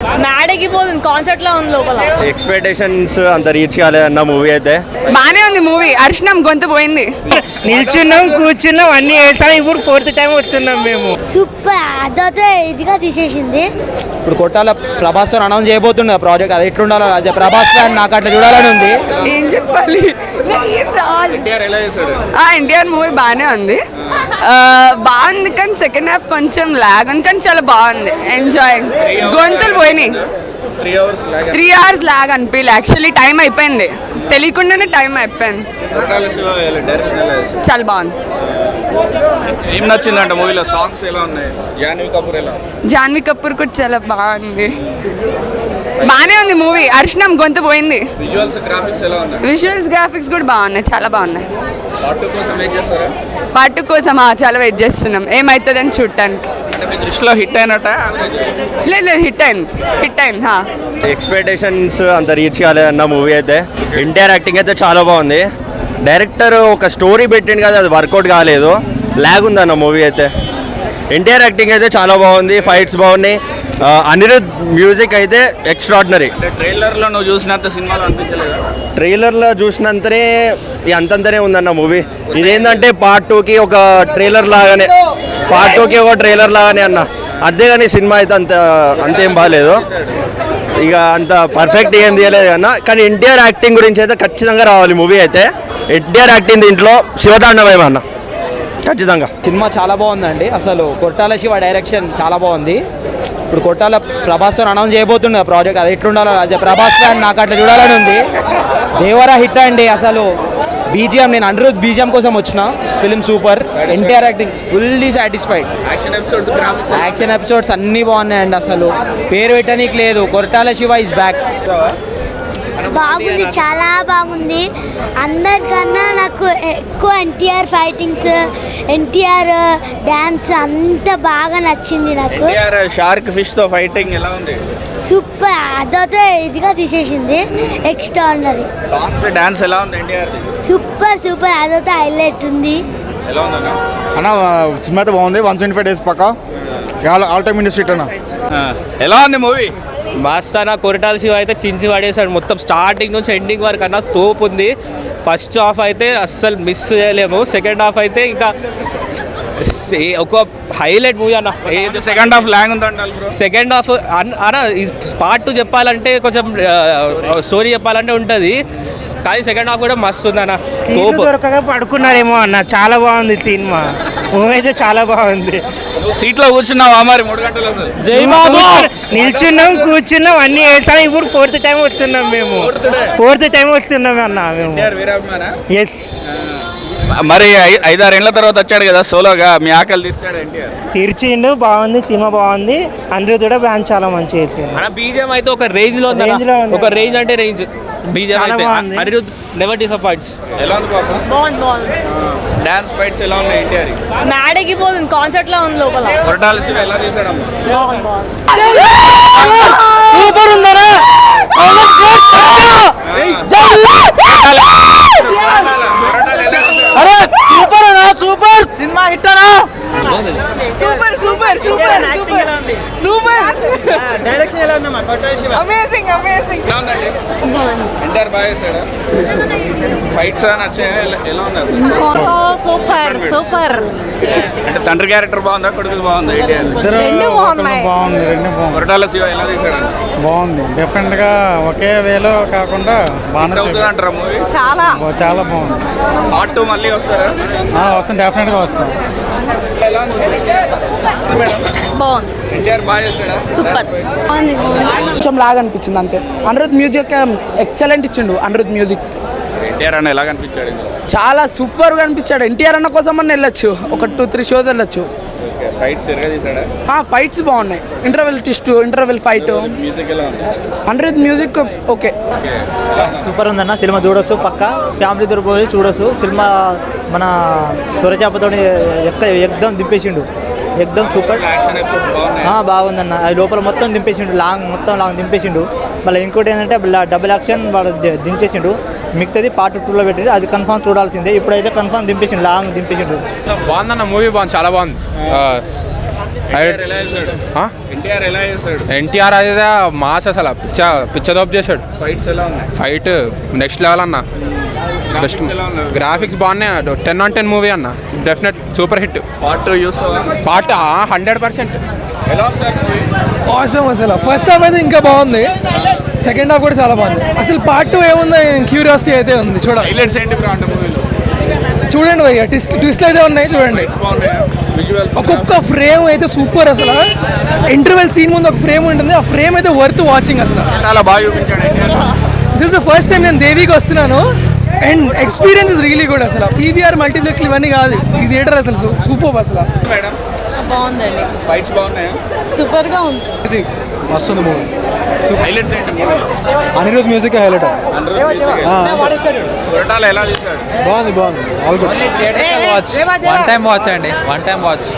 నాడెక్కిపోతుంది concept లో ఉంది లోపల. ఎక్స్పెక్టేషన్స్ అంత రీచ్ కాలేదన్న మూవీ అయితే. బానే ఉంది మూవీ. అర్షణం గొంతు పోయింది. నిల్చున్నాం, కూర్చున్నాం, అన్ని వేసాం. ఇప్పుడు 4th టైం వస్తున్నాం మేము. సూపర్. అదైతే ఇదిగా తీసేసింది. ఇప్పుడు కొట్టాల ప్రభాస్ తో అనౌన్స్ చేయబోతుండే ప్రాజెక్ట్. అది ఎట్లుండాలో అదే ప్రభాస్ ఫ్యాన్ నాకు అట్లా చూడాలని ఉంది. ఏం చెప్పాలి, ఎన్టీఆర్ మూవీ బాగానే ఉంది. బాగుంది కానీ సెకండ్ హాఫ్ కొంచెం లాగ్ ఉంది, కానీ చాలా బాగుంది. ఎంజాయింగ్. గొంతులు పోయినాయి. 3 hours లాగ్ అనిపించలే. యాక్చువల్లీ టైం అయిపోయింది, తెలియకుండానే టైం అయిపోయింది. చాలా బాగుంది. ఏం నచ్చిందంట మూవీలో? సాంగ్స్ ఎలా ఉన్నాయి? జాన్వీ కపూర్ కూడా చాలా బాగుంది. బానే ఉంది మూవీ. అర్షణం గొంతు పోయింది. విజువల్స్ గ్రాఫిక్స్ కూడా బాగున్నాయి, చాలా బాగున్నాయి. పార్ట్ 2 కోసం చాలా వెయిట్ చేస్తున్నాం, ఏమవుతుందని చూడటానికి. దృష్టిలో హిట్ అయినట్ట? లేదు, హిట్ అయింది. ఎక్స్పెక్టేషన్స్ అంత రీచ్ కాలేదన్న మూవీ అయితే. ఎన్టీఆర్ యాక్టింగ్ అయితే చాలా బాగుంది. డైరెక్టర్ ఒక స్టోరీ పెట్టింది కదా, అది వర్కౌట్ కాలేదు. లాగ్ ఉందన్న మూవీ అయితే. ఎన్టీఆర్ యాక్టింగ్ అయితే చాలా బాగుంది, ఫైట్స్ బాగున్నాయి. అనిరుద్ మ్యూజిక్ అయితే ఎక్స్ట్రాడినరీ. ట్రైలర్లో నువ్వు చూసినంత సినిమాలో అనిపించలేదు? ట్రైలర్లో చూసినంతనే అంతంతనే ఉందన్న మూవీ. ఇదేంటంటే పార్ట్ 2కి ఒక ట్రైలర్ లాగానే అన్న. అంతేగాని సినిమా అయితే అంతేం బాగాలేదు. ఇక అంత పర్ఫెక్ట్ ఏం తీయలేదు అన్న. కానీ ఎన్టీఆర్ యాక్టింగ్ గురించి అయితే ఖచ్చితంగా రావాలి మూవీ అయితే. ఎన్టీఆర్ యాక్టింగ్ దీంట్లో శివతాండవం అన్న, ఖచ్చితంగా. సినిమా చాలా బాగుందండి. అసలు కొట్టాల శివ డైరెక్షన్ చాలా బాగుంది. ఇప్పుడు కొట్టాల ప్రభాస్ తో అనౌన్స్ చేయబోతుండే ప్రాజెక్ట్. అది ఎట్లుండాలో అదే ప్రభాస్ ఫ్యాన్ నాకు అట్లా చూడాలని ఉంది. దేవరా హిట్ అండి. అసలు బీజిఎం, నేను అనిరుద్ బీజిఎం కోసం వచ్చిన. Film super. NTR acting fully satisfied. Action episodes అన్నీ బాగున్నాయండి. అసలు పేరు పెట్టనీకి లేదు. కొట్టాల శివ ఇస్ బ్యాక్. బాగుంది, చాలా బాగుంది. అందరికన్నా నాకు ఎక్కువ ఎన్టీఆర్ ఫైటింగ్స్, ఎన్టీఆర్ డాన్స్ అంత బాగా నచ్చింది నాకు. షార్క్ ఫిష్ తో ఫైటింగ్ ఎలా ఉంది? సూపర్. అదైతే ఇదిగా తీసేసింది, ఎక్స్ట్రాడినరీ. సాంగ్స్, డాన్స్ ఎలా ఉంది ఎన్టీఆర్? సూపర్. అదైతే హైలైట్ ఉంది. ఎలా ఉందన్న? అన్న సినిమా అయితే బాగుంది. 175 days పక్కా ఆల్ టైమ్ ఇండస్ట్రీ అన్న. ఎలా ఉంది మూవీ? మస్తానా కొరటాల శివ అయితే చించి పడేసాడు. మొత్తం స్టార్టింగ్ నుంచి ఎండింగ్ వరకు అన్న తోపు ఉంది. ఫస్ట్ హాఫ్ అయితే అస్సలు మిస్ చేయలేము. సెకండ్ హాఫ్ అయితే ఇంకా ఒక హైలైట్ మూవీ అన్న. సెకండ్ హాఫ్ లాంగ్ ఉందంట. సెకండ్ హాఫ్ అన్న పార్ట్ 2 చెప్పాలంటే కొంచెం స్టోరీ చెప్పాలంటే ఉంటుంది, కానీ సెకండ్ హాఫ్ కూడా మస్తు ఉంది అన్న. తోపు. దొరకగా పడుకున్నారేమో అన్న, చాలా బాగుంది సినిమా. మూవీ అయితే చాలా బాగుంది. సీట్లో కూర్చున్నావా మరి 3 గంటలు? అసలు నిల్చున్నాం, కూర్చున్నాం, అన్ని వేసాం. ఇప్పుడు 4th టైం వస్తున్నాం మేము. 4th టైం వస్తున్నాం అన్న మేము. ఎస్. మరి 5-6 ఏళ్ల తర్వాత వచ్చాడు కదా సోలోగా, మీ ఆకలి తీర్చాడు ఎన్టీఆర్? తీర్చిండు. బాగుంది, సినిమా బాగుంది. అందరూ కూడా బ్యాన్ చాలా మంచిగా వేసింది. బీజిఎం అయితే ఒక రేంజ్ లో ఉంది. ఒక రేంజ్ అంటే రేంజ్ బీజిఎం అయితే. Anirudh never disappoints. ఎలా ఉంది పాప? బాగుంది. డాన్స్ ఫైట్స్ ఎలా ఉన్నాయి ఎన్టీఆర్? నాడెక్కిపోతుంది కాన్సెప్ట్ లో ఉంది లోపల. కొరటాల శివ ఎలా తీసాడమ్మా? సూపర్ ఉందరా. అరే సూపర్ అన్నా, సూపర్ సినిమా హిట్ అన్నా. సూపర్. డైరెక్షన్ ఎలా ఉందమ్మా? కొరటాల శివ అమేజింగ్. ఎన్టీఆర్ బాగా చేశాడా? ఫైట్స్ నచ్చాయా? ఎలా ఉంది? సూపర్. అంటే తండ్రి క్యారెక్టర్ బాగుందా, కొడుకు బాగుందా? రెండు బాగున్నాయి. కొరటాల శివ ఎలా తీసాడు? బాగుంది. డిఫరెంట్ గా ఒకే వేలో కాకుండా బాగుంది అంటారా మూవీ? చాలా బాగుంది. పార్ట్ 2 మళ్ళీ వస్తారా? వస్తాం, డెఫినెట్ గా వస్తాం. బాగుంది. ఎన్టీఆర్ బాగా చేశాడా? సూపర్. కొంచెం లాగా అనిపించింది అంతే. అనిరుద్ మ్యూజిక్ ఎక్సలెంట్ ఇచ్చిండు. అనిరుద్ మ్యూజిక్ ఎన్టీఆర్ అన్న ఎలా కనిపించాడు? చాలా సూపర్గా అనిపించాడు. ఎన్టీఆర్ అన్న కోసం అన్న వెళ్ళొచ్చు, ఒక 2-3 షోస్ వెళ్ళొచ్చు. ఫైట్స్ బాగున్నాయి. Interval twist, interval fight. Anirudh music okay. Super ఉందన్న. సినిమా చూడొచ్చు, పక్క ఫ్యామిలీతో పోయి చూడొచ్చు. సినిమా మన సూరచాపతో ఎక్దం దింపేసిండు. ఎక్దం సూపర్. బాగుందన్న. లోపల మొత్తం దింపేసిండు, మొత్తం లాంగ్ దింపేసిండు. మళ్ళీ ఇంకోటి ఏంటంటే డబుల్ యాక్షన్ వాడు దించేసిండు. మిగతాది పార్ట్ 2లో పెట్టింది, అది కన్ఫర్మ్ చూడాల్సిందే. ఇప్పుడైతే కన్ఫర్మ్ దింపేసిండు, లాంగ్ దింపేసిండు. బాగుందన్న మూవీ. బాగుంది, చాలా బాగుంది. ఎన్టీఆర్ అయితే మాస్ అసలు పిచ్చదోపు చేశాడు. ఫైట్ నెక్స్ట్ లెవెల్ అన్న. బెస్ట్ గ్రాఫిక్స్ బాగున్నాయి. 10/10 మూవీ అన్న. Definite super hit. పార్ట్ 100%. అవసరం అసలు ఫస్ట్ హాఫ్ అయితే ఇంకా బాగుంది, సెకండ్ హాఫ్ కూడా చాలా బాగుంది. అసలు పార్ట్ 2 ఏముంది క్యూరియాసిటీ అయితే ఉంది, చూడాలి. చూడండి భయ్య, ట్విస్ట్ అయితే ఉన్నాయి, చూడండి. ఒక్కొక్క ఫ్రేమ్ అయితే సూపర్ అసలు. ఇంటర్వెల్ సీన్ ముందు ఒక ఫ్రేమ్ ఉంటుంది, ఆ ఫ్రేమ్ అయితే వర్త్ వాచింగ్ అసలు. దిస్ ద ఫస్ట్ టైం నేను దేవికి వస్తున్నాను and experience is really good అసలు. పీవీఆర్ మల్టీప్లెక్స్ ఇవన్నీ కాదు, ఈ థియేటర్ అసలు సూపర్ అసలు. బాగుందండి, ఫైట్స్ బాగున్నాయా? సూపర్ గా ఉంది. వస్తుంది మూవీ. హైలైట్స్ ఏంటి? Anirudh music highlight. కొరటాల ఎలా చేశాడు? బాగుంది, all good. One time watch అండి, వన్ టైం వాచ్.